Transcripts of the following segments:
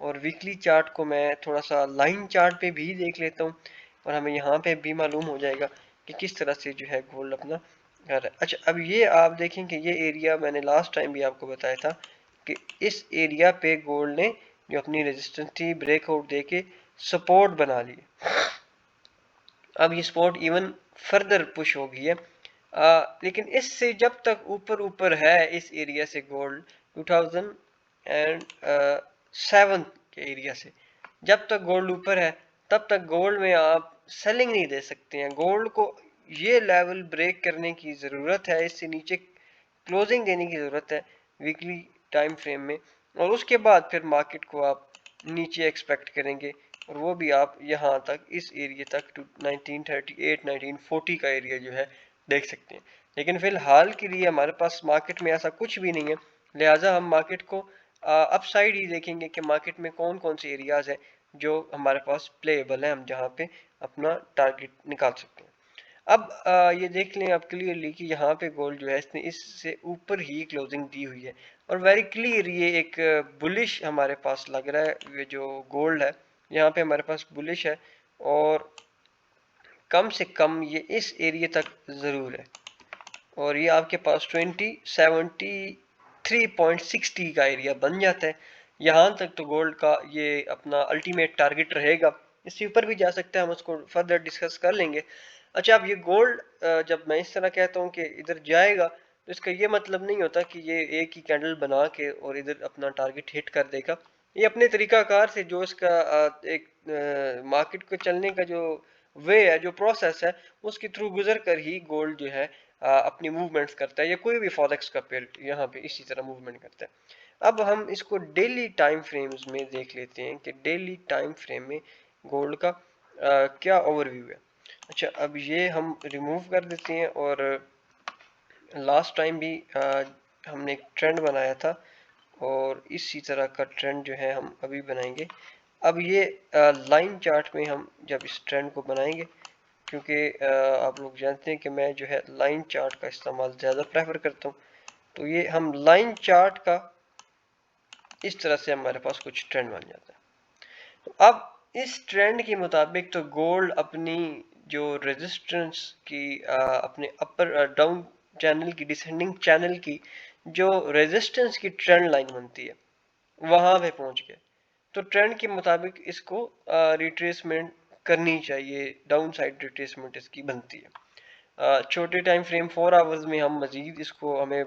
اور weekly chart کو میں تھوڑا سا لائن چارٹ پہ بھی دیکھ لیتا ہوں، اور ہمیں یہاں پہ بھی معلوم ہو جائے گا کہ کس طرح سے جو ہے گولڈ اپنا کر رہا ہے۔ اچھا، اب یہ آپ دیکھیں کہ یہ ایریا میں نے لاسٹ ٹائم بھی آپ کو بتایا تھا کہ اس ایریا پہ گولڈ نے جو اپنی ریزسٹنس تھی بریک آؤٹ دے کے سپورٹ بنا لی۔ اب یہ سپورٹ ایون فردر پش ہو گئی ہے، لیکن اس سے جب تک اوپر ہے اس ایریا سے گولڈ 2007 کے ایریا سے جب تک گولڈ اوپر ہے تب تک گولڈ میں آپ سیلنگ نہیں دے سکتے ہیں۔ گولڈ کو یہ لیول بریک کرنے کی ضرورت ہے، اس سے نیچے کلوزنگ دینے کی ضرورت ہے ویکلی ٹائم فریم میں، اور اس کے بعد پھر مارکیٹ کو آپ نیچے ایکسپیکٹ کریں گے، اور وہ بھی آپ یہاں تک اس ایریا تک 1938 1940 کا ایریا جو ہے دیکھ سکتے ہیں۔ لیکن فی الحال کے لیے ہمارے پاس مارکیٹ میں ایسا کچھ بھی نہیں ہے، لہٰذا ہم مارکیٹ کو اپ سائڈ ہی دیکھیں گے کہ مارکیٹ میں کون کون سے ایریاز ہیں جو ہمارے پاس پلےبل ہیں، ہم جہاں پہ اپنا ٹارگٹ نکال سکتے ہیں۔ اب یہ دیکھ لیں آپ کلیئرلی کہ یہاں پہ گولڈ جو ہے اس نے اس سے اوپر ہی کلوزنگ دی ہوئی ہے، اور ویری کلیئر یہ ایک بلش ہمارے پاس لگ رہا ہے۔ یہ جو گولڈ ہے یہاں پہ ہمارے پاس بلش ہے، اور کم سے کم یہ اس ایریا تک ضرور ہے، اور یہ آپ کے پاس 2073.60 کا ایریا بن جاتا ہے۔ یہاں تک تو گولڈ کا یہ اپنا الٹیمیٹ ٹارگٹ رہے گا، اس سے اوپر بھی جا سکتا ہے، ہم اس کو فردر ڈسکس کر لیں گے۔ اچھا، اب یہ گولڈ جب میں اس طرح کہتا ہوں کہ ادھر جائے گا تو اس کا یہ مطلب نہیں ہوتا کہ یہ ایک ہی کینڈل بنا کے اور ادھر اپنا ٹارگٹ ہٹ کر دے گا۔ یہ اپنے طریقہ کار سے جو اس کا ایک مارکیٹ کو چلنے کا جو وے ہے، جو پروسیس ہے، اس کے تھرو گزر کر ہی گولڈ جو ہے اپنی موومنٹس کرتا ہے، یا کوئی بھی فوریکس کا پیر یہاں پہ اسی طرح موومنٹ کرتا ہے۔ اب ہم اس کو ڈیلی ٹائم فریمز میں دیکھ لیتے ہیں کہ ڈیلی ٹائم فریم میں گولڈ کا کیا اوور ویو ہے۔ اچھا، اب یہ ہم ریموو کر دیتے ہیں، اور لاسٹ ٹائم بھی ہم نے ایک ٹرینڈ بنایا تھا، اور اسی طرح کا ٹرینڈ جو ہے ہم ابھی بنائیں گے۔ اب یہ لائن چارٹ میں ہم جب اس ٹرینڈ کو بنائیں گے، کیونکہ آپ لوگ جانتے ہیں کہ میں جو ہے لائن چارٹ کا استعمال زیادہ پریفر کرتا ہوں، تو یہ ہم لائن چارٹ کا اس طرح سے ہمارے پاس کچھ ٹرینڈ بن جاتا ہے۔ تو اب اس ٹرینڈ کے مطابق تو گولڈ اپنی جو ریزسٹنس کی اپنے اپر ڈاؤن چینل کی ڈسینڈنگ چینل کی جو ریزسٹنس کی ٹرینڈ لائن بنتی ہے وہاں پہ پہنچ گیا، تو ٹرینڈ کے مطابق اس کو ریٹریسمنٹ کرنی چاہیے، ڈاؤن سائڈ ریٹریسمنٹ اس کی بنتی ہے۔ چھوٹے ٹائم فریم 4 آورز میں ہم مزید اس کو ہمیں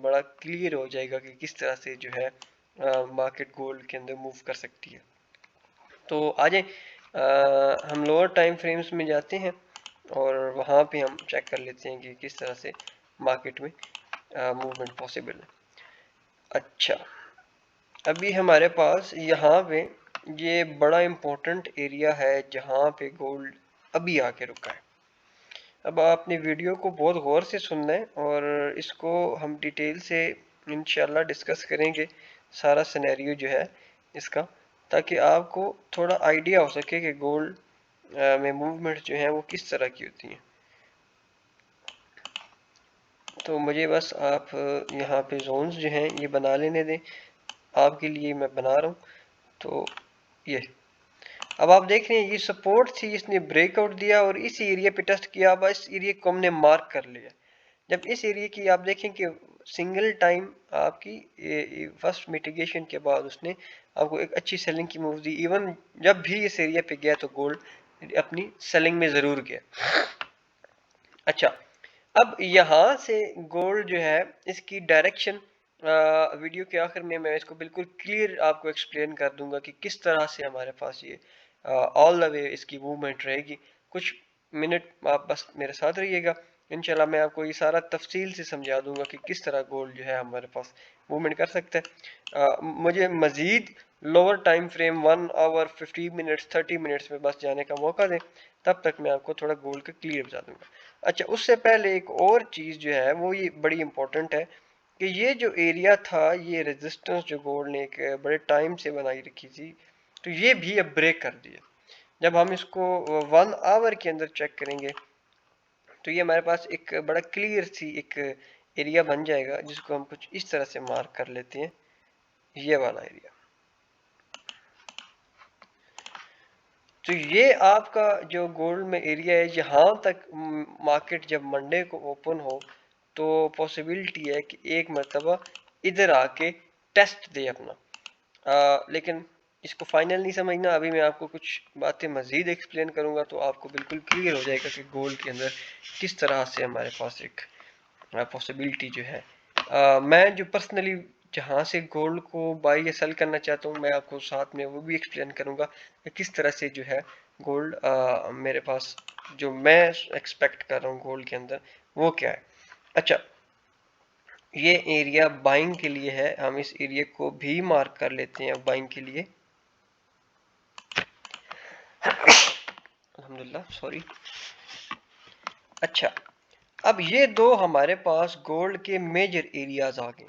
بڑا کلیئر ہو جائے گا کہ کس طرح سے جو ہے مارکیٹ گولڈ کے اندر موو کر سکتی ہے۔ تو آجائیں ہم لوور ٹائم فریمز میں جاتے ہیں، اور وہاں پہ ہم چیک کر لیتے ہیں کہ کس طرح سے مارکیٹ میں موومنٹ پاسبل ہے۔ اچھا، ابھی ہمارے پاس یہاں پہ یہ بڑا امپورٹنٹ ایریا ہے جہاں پہ گولڈ ابھی آ کے رکا ہے۔ اب آپ نے ویڈیو کو بہت غور سے سننا ہے، اور اس کو ہم ڈیٹیل سے انشاءاللہ ڈسکس کریں گے، سارا سینیریو جو ہے اس کا، تاکہ آپ کو تھوڑا آئیڈیا ہو سکے کہ گولڈ میں موومنٹ جو ہیں وہ کس طرح کی ہوتی ہیں۔ تو مجھے بس آپ یہاں پہ زونز جو ہیں یہ بنا لینے دیں، آپ کے لیے میں بنا رہا ہوں۔ تو یہ اب آپ دیکھ رہے ہیں یہ سپورٹ تھی، اس نے بریک آؤٹ دیا اور اس ایریا پہ ٹیسٹ کیا۔ اب اس ایریا کو ہم نے مارک کر لیا۔ جب اس ایریا کی آپ دیکھیں کہ سنگل ٹائم آپ کی فرسٹ میٹیگیشن کے بعد اس نے آپ کو ایک اچھی سیلنگ کی موو دی، ایون جب بھی اس ایریا پہ گیا تو گولڈ اپنی سیلنگ میں ضرور گیا۔ اچھا، اب یہاں سے گولڈ جو ہے اس کی ڈائریکشن ویڈیو کے آخر میں اس کو بالکل کلیئر آپ کو ایکسپلین کر دوں گا کہ کس طرح سے ہمارے پاس یہ آل دا وے اس کی موومنٹ رہے گی۔ کچھ منٹ آپ بس میرے ساتھ رہیے گا، انشاءاللہ میں آپ کو یہ سارا تفصیل سے سمجھا دوں گا کہ کس طرح گولڈ جو ہے ہمارے پاس موومنٹ کر سکتا ہے۔ مجھے مزید لوور ٹائم فریم 1 آور 15 منٹس 30 منٹس میں بس جانے کا موقع دیں، تب تک میں آپ کو تھوڑا گولڈ کا کلیئر بتا دوں گا۔ اچھا، اس سے پہلے ایک اور چیز جو ہے وہ یہ بڑی امپورٹنٹ ہے کہ یہ جو ایریا تھا، یہ ریزسٹنس جو گولڈ نے ایک بڑے ٹائم سے بنائی رکھی تھی، تو یہ بھی اب بریک کر دیا۔ جب ہم اس کو 1 آور کے اندر چیک کریں گے تو یہ ہمارے پاس ایک بڑا کلیئر سی ایک ایریا بن جائے گا، جس کو ہم کچھ اس طرح سے مارک کر لیتے ہیں، یہ والا ایریا۔ تو یہ آپ کا جو گولڈ میں ایریا ہے، یہاں تک مارکیٹ جب منڈے کو اوپن ہو تو پاسبلٹی ہے کہ ایک مرتبہ ادھر آ کے ٹیسٹ دے اپنا، لیکن اس کو فائنل نہیں سمجھنا. ابھی میں آپ کو کچھ باتیں مزید ایکسپلین کروں گا تو آپ کو بالکل کلیئر ہو جائے گا کہ گولڈ کے اندر کس طرح سے ہمارے پاس ایک پاسبلٹی جو ہے. میں جو پرسنلی جہاں سے گولڈ کو بائی یا سیل کرنا چاہتا ہوں، میں آپ کو ساتھ میں وہ بھی ایکسپلین کروں گا کہ کس طرح سے جو ہے گولڈ میرے پاس جو میں ایکسپیکٹ کر رہا ہوں گولڈ کے اندر وہ کیا ہے. اچھا، یہ ایریا بائنگ کے لیے ہے، ہم اس ایریا کو بھی مارک کر لیتے ہیں بائنگ کے لیے. الحمدللہ، سوری. اچھا، اب یہ دو ہمارے پاس گولڈ کے میجر ایریاز آ گئے.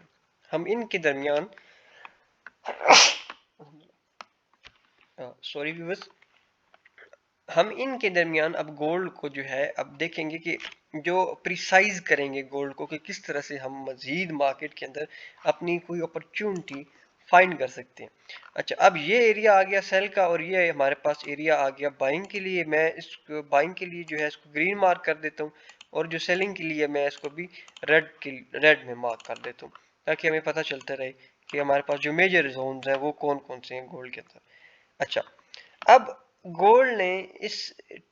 ہم ان کے درمیان سوری ویورز، ہم ان کے درمیان اب گولڈ کو جو ہے اب دیکھیں گے کہ جو پریسائز کریں گے گولڈ کو کہ کس طرح سے ہم مزید مارکیٹ کے اندر اپنی کوئی اپرچونٹی فائنڈ کر سکتے ہیں. اچھا، اب یہ ایریا آ گیا سیل کا اور یہ ہمارے پاس ایریا آ گیا بائنگ کے لیے. میں اس بائنگ کے لیے جو ہے اس کو گرین مارک کر دیتا ہوں اور جو سیلنگ کے لیے میں اس کو بھی ریڈ میں مارک کر دیتا ہوں تاکہ ہمیں پتہ چلتا رہے کہ ہمارے پاس جو میجر زونز ہیں وہ کون کون سے ہیں گولڈ کے اندر. اچھا، اب گولڈ نے اس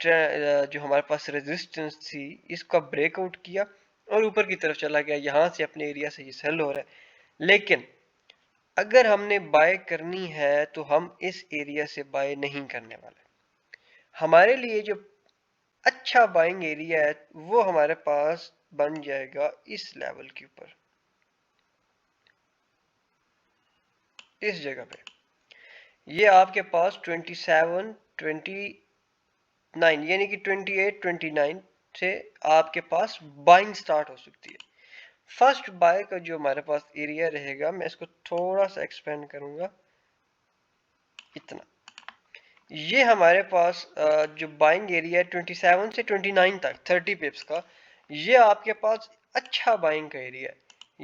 جو ہمارے پاس ریزسٹنس تھی اس کا بریک آؤٹ کیا اور اوپر کی طرف چلا گیا. یہاں سے اپنے ایریا سے یہ سیل ہو رہا ہے، لیکن اگر ہم نے بائی کرنی ہے تو ہم اس ایریا سے بائی نہیں کرنے والے. ہمارے لیے جو اچھا بائنگ ایریا ہے وہ ہمارے پاس بن جائے گا اس لیول کے اوپر، اس جگہ پہ. یہ آپ کے پاس 27 29 یعنی کہ 28 29 سے آپ کے پاس بائنگ سٹارٹ ہو سکتی ہے. فرسٹ بائی کا جو ہمارے پاس ایریا رہے گا، میں اس کو تھوڑا سا ایکسپینڈ کروں گا اتنا. یہ ہمارے پاس جو بائنگ ایریا ہے 27 سے 29 تک 30 پپس کا، یہ آپ کے پاس اچھا بائنگ کا ایریا ہے.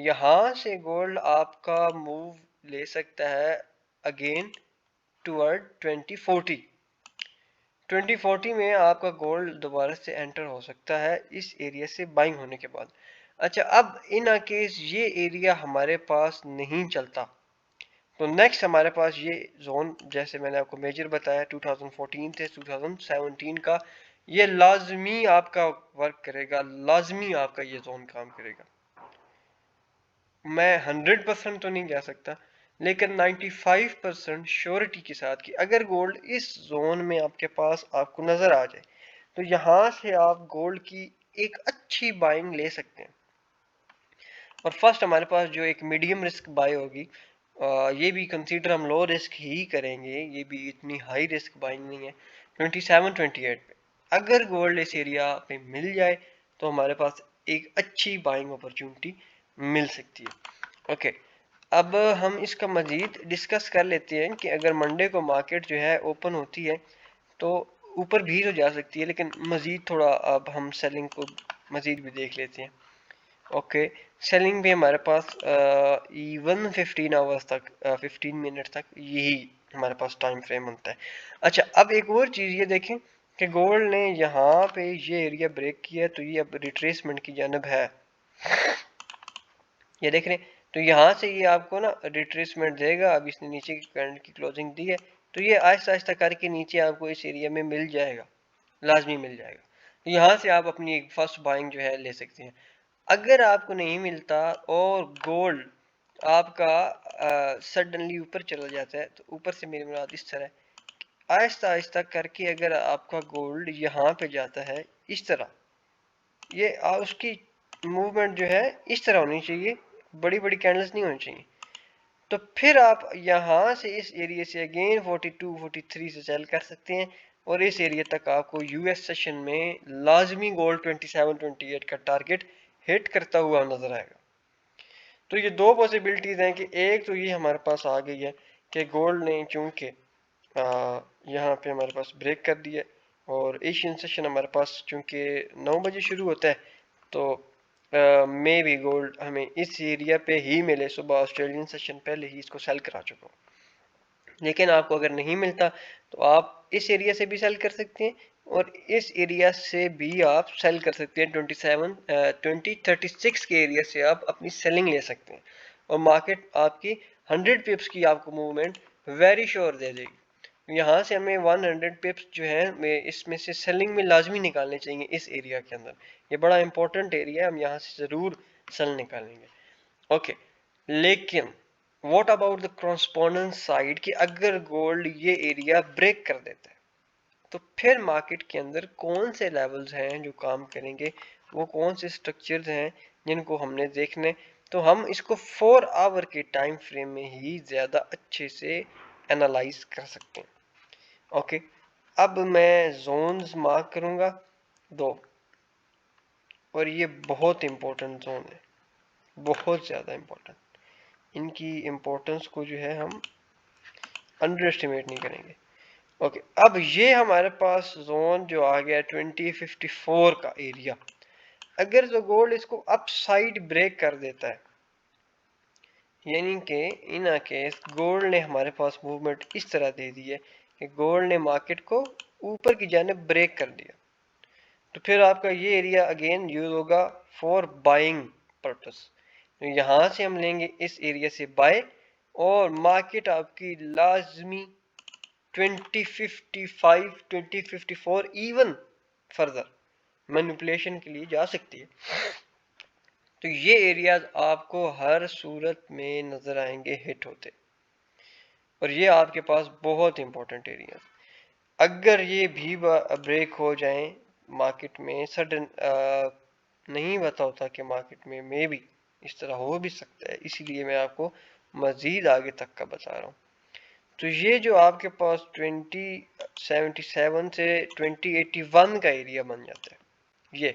یہاں سے گولڈ آپ کا موو لے سکتا ہے اگین ٹورڈ 2040. 2040 میں آپ کا گولڈ دوبارہ سے انٹر ہو سکتا ہے اس ایریا سے بائنگ ہونے کے بعد. اچھا، اب ان کیس یہ ایریا ہمارے پاس نہیں چلتا تو نیکسٹ ہمارے پاس یہ زون جیسے میں نے آپ کو میجر بتایا 2014 سے 2017 کا، یہ لازمی آپ کا ورک کرے گا، لازمی آپ کا یہ زون کام کرے گا. میں 100% تو نہیں کہہ سکتا لیکن 95% شیورٹی کے ساتھ کہ اگر گولڈ اس زون میں آپ کے پاس آپ کو نظر آ جائے تو یہاں سے آپ گولڈ کی ایک اچھی بائنگ لے سکتے ہیں. اور فرسٹ ہمارے پاس جو ایک میڈیم رسک بائی ہوگی، یہ بھی کنسیڈر ہم لو رسک ہی کریں گے، یہ بھی اتنی ہائی رسک بائنگ نہیں ہے. 27 28 پہ اگر گولڈ اس ایریا پہ مل جائے تو ہمارے پاس ایک اچھی بائنگ اپرچونٹی مل سکتی ہے. اوکے، اب ہم اس کا مزید ڈسکس کر لیتے ہیں کہ اگر منڈے کو مارکیٹ جو ہے اوپن ہوتی ہے تو اوپر بھی ہو جا سکتی ہے، لیکن مزید تھوڑا اب ہم سیلنگ کو مزید بھی دیکھ لیتے ہیں. اوکے، سیلنگ بھی ہمارے پاس ایون 15 آورس تک 15 منٹ تک یہی ہمارے پاس ٹائم فریم ہوتا ہے. اچھا، اب ایک اور چیز یہ دیکھیں کہ گولڈ نے یہاں پہ یہ ایریا بریک کیا تو یہ اب ریٹریسمنٹ کی جانب ہے. یہ دیکھ رہے ہیں تو یہاں سے یہ آپ کو نا ریٹریسمنٹ دے گا. اب اس نے نیچے کی کرنٹ کی کلوزنگ دی ہے تو یہ آہستہ آہستہ کر کے نیچے آپ کو اس ایریا میں مل جائے گا، لازمی مل جائے گا. یہاں سے آپ اپنی ایک فرسٹ بائنگ جو ہے لے سکتے ہیں. اگر آپ کو نہیں ملتا اور گولڈ آپ کا سڈنلی اوپر چلا جاتا ہے تو اوپر سے میری مراد اس طرح آہستہ آہستہ کر کے اگر آپ کا گولڈ یہاں پہ جاتا ہے اس طرح، یہ اس کی موومنٹ جو ہے اس طرح ہونی چاہیے، بڑی بڑی کینڈلز نہیں ہونی چاہیے. تو پھر آپ یہاں سے اس ایریا سے اگین 42 43 سے سیل کر سکتے ہیں اور اس ایریا تک آپ کو یو ایس سیشن میں لازمی گولڈ 27 28 کا ٹارگٹ ہٹ کرتا ہوا نظر آئے گا. تو یہ دو پاسبلٹیز ہیں کہ ایک تو یہ ہمارے پاس آ گئی ہے کہ گولڈ نے چونکہ یہاں پہ ہمارے پاس بریک کر دیا اور ایشین سیشن ہمارے پاس چونکہ 9 بجے شروع ہوتا ہے تو مے بی گولڈ ہمیں اس ایریا پہ ہی ملے. صبح آسٹریلین سیشن پہلے ہی اس کو سیل کرا چکا ہوں. لیکن آپ کو اگر نہیں ملتا تو آپ اس ایریا سے بھی سیل کر سکتے ہیں اور اس ایریا سے بھی آپ سیل کر سکتے ہیں 2036 کے ایریا سے آپ اپنی سیلنگ لے سکتے ہیں اور مارکیٹ آپ کی 100 پپس کی آپ کو موومنٹ ویری شیور دے دے گی. یہاں سے ہمیں 100 پپس جو ہے اس میں سے سیلنگ میں لازمی نکالنے چاہیے اس ایریا کے اندر. یہ بڑا امپورٹنٹ ایریا ہے, ہم یہاں سے ضرور سیل نکالیں گے. اوکے لیکن what about the correspondence side کہ اگر گولڈ یہ ایریا بریک کر دیتا ہے تو پھر مارکیٹ کے اندر کون سے لیولز ہیں جو کام کریں گے, وہ کون سے سٹرکچرز ہیں جن کو ہم نے دیکھنے, تو ہم اس کو 4 آور کے ٹائم فریم میں ہی زیادہ اچھے سے انالائز کر سکتے ہیں. اوکے اب میں زونز مارک کروں گا 2, اور یہ بہت امپورٹنٹ زون ہے, بہت زیادہ امپورٹنٹ. ان کی امپورٹنس کو جو ہے ہم انڈر اسٹیمیٹ نہیں کریں گے. اوکے اب یہ ہمارے پاس زون جو آ گیا 2054 کا ایریا, اگر جو گولڈ اس کو اپ سائڈ بریک کر دیتا ہے, یعنی کہ ان کیس گولڈ نے ہمارے پاس موومنٹ اس طرح دے دی ہے کہ گولڈ نے مارکیٹ کو اوپر کی جانب بریک کر دیا, تو پھر آپ کا یہ ایریا اگین یوز ہوگا فار بائنگ پرپس. یہاں سے ہم لیں گے اس ایریا سے بائی, اور مارکیٹ آپ کی لازمی 2055 2054 ایون فردر مینیپولیشن کے لیے جا سکتی ہے. تو یہ ایریاز آپ کو ہر صورت میں نظر آئیں گے ہٹ ہوتے, اور یہ آپ کے پاس بہت امپورٹنٹ ایریاز. اگر یہ بھی بریک ہو جائیں مارکیٹ میں, سڈن نہیں بتا ہوتا کہ مارکیٹ میں بھی اس طرح ہو بھی سکتا ہے, اسی لیے میں آپ کو مزید آگے تک کا بتا رہا ہوں. تو یہ جو آپ کے پاس 2077 سے 2081 کا ایریا بن جاتا ہے,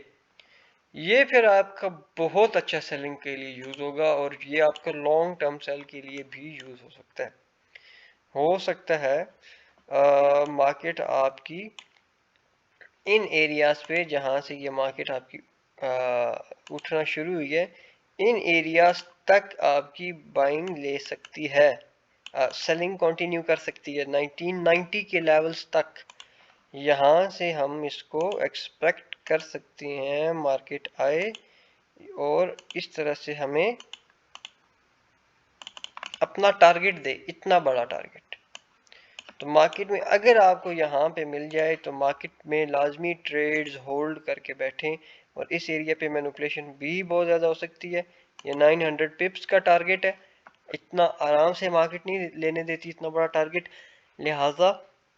یہ پھر آپ کا بہت اچھا سیلنگ کے لیے یوز ہوگا, اور یہ آپ کا لانگ ٹرم سیل کے لیے بھی یوز ہو سکتا ہے. ہو سکتا ہے مارکیٹ آپ کی ان ایریاز پہ جہاں سے یہ مارکیٹ آپ کی اٹھنا شروع ہوئی ہے, ان ایریاز تک آپ کی بائنگ لے سکتی ہے, سیلنگ کنٹینیو کر سکتی ہے 1990 کے لیولز تک. یہاں سے ہم اس کو ایکسپیکٹ کر سکتے ہیں مارکیٹ آئے اور اس طرح سے ہمیں اپنا ٹارگٹ دے, اتنا بڑا ٹارگٹ. تو مارکیٹ میں اگر آپ کو یہاں پہ مل جائے تو مارکیٹ میں لازمی ٹریڈز ہولڈ کر کے بیٹھیں, اور اس ایریا پہ مینوپولیشن بھی بہت زیادہ ہو سکتی ہے. یہ 900 پپس کا ٹارگٹ ہے, اتنا آرام سے مارکیٹ نہیں لینے دیتی اتنا بڑا ٹارگٹ. لہٰذا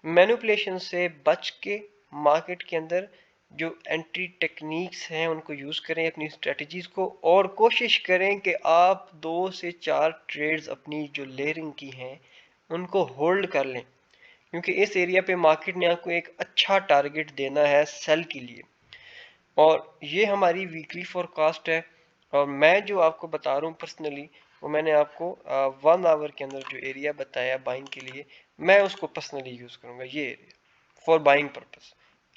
مینوپولیشن سے بچ کے مارکیٹ کے اندر جو انٹری ٹیکنیکس ہیں ان کو یوز کریں اپنی اسٹریٹجیز کو, اور کوشش کریں کہ آپ 2 سے 4 ٹریڈز اپنی جو لیئرنگ کی ہیں ان کو ہولڈ کر لیں, کیونکہ اس ایریا پہ مارکیٹ نے آپ کو ایک اچھا ٹارگٹ دینا ہے سیل کے لیے. اور یہ ہماری ویکلی فور کاسٹ ہے, اور میں جو آپ کو بتا رہا ہوں پرسنلی, وہ میں نے آپ کو 1 آور کے اندر جو ایریا بتایا بائنگ کے لیے, میں اس کو پرسنلی یوز کروں گا یہ ایریا فار بائنگ پرپس.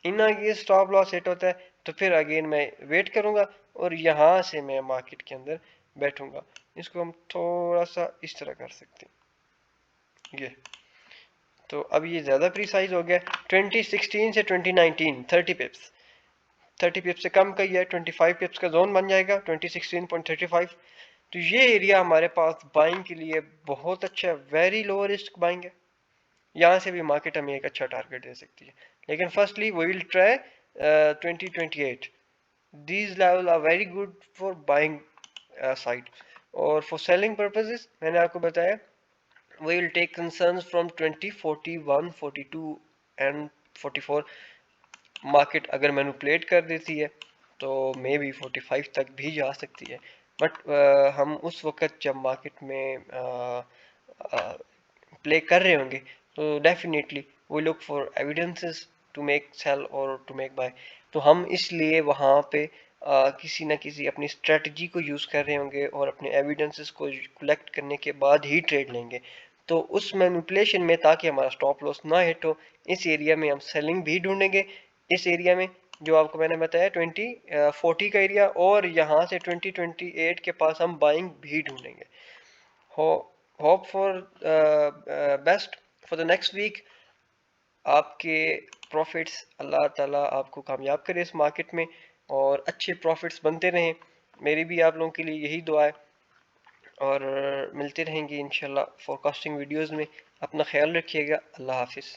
ان یہ اسٹاپ لاس ہٹ ہوتا ہے تو پھر اگین میں ویٹ کروں گا, اور یہاں سے میں مارکیٹ کے اندر بیٹھوں گا. اس کو ہم تھوڑا سا اس طرح کر سکتے ہیں, یہ تو اب یہ زیادہ پریسائز ہو گیا. 2016 سے 2019 30 پپس, 30 پپس سے کم کا ہی ہے, 25 پپس کا زون بن جائے گا 2016.35. تو یہ ایریا ہمارے پاس بائنگ کے لیے بہت اچھا, ویری لو رسک بائنگ ہے. یہاں سے بھی مارکیٹ ہمیں ایک اچھا ٹارگٹ دے سکتی ہے, لیکن firstly we will try 2028. These level are very good for buying side, اور فار سیلنگ پرپزز میں نے آپ کو بتایا we will take concerns from 20 41 42 and 44. Market اگر مینوپلیٹ کر دیتی ہے تو مے بی 45 تک بھی جا سکتی ہے, بٹ ہم اس وقت جب مارکیٹ میں پلے کر رہے ہوں گے تو definitely we look for evidences to make sale or to make buy. تو ہم اس لیے وہاں پہ کسی نہ کسی اپنی اسٹریٹجی کو یوز کر رہے ہوں گے, اور اپنے ایویڈنسز کو کلیکٹ کرنے کے بعد ہی ٹریڈ لیں گے. تو اس مینوپولیشن میں تاکہ ہمارا سٹاپ لاس نہ ہٹ ہو, اس ایریا میں ہم سیلنگ بھی ڈھونڈیں گے. اس ایریا میں جو آپ کو میں نے بتایا 2040 کا ایریا, اور یہاں سے 2028 کے پاس ہم بائنگ بھی ڈھونڈیں گے. Hope for best for the next week آپ کے پروفٹس اللہ تعالیٰ آپ کو کامیاب کرے اس مارکیٹ میں اور اچھے پروفٹس بنتے رہیں. میری بھی آپ لوگوں کے لیے یہی دعا ہے اور ملتے رہیں گے انشاءاللہ فور کاسٹنگ ویڈیوز میں. اپنا خیال رکھیے گا. اللہ حافظ.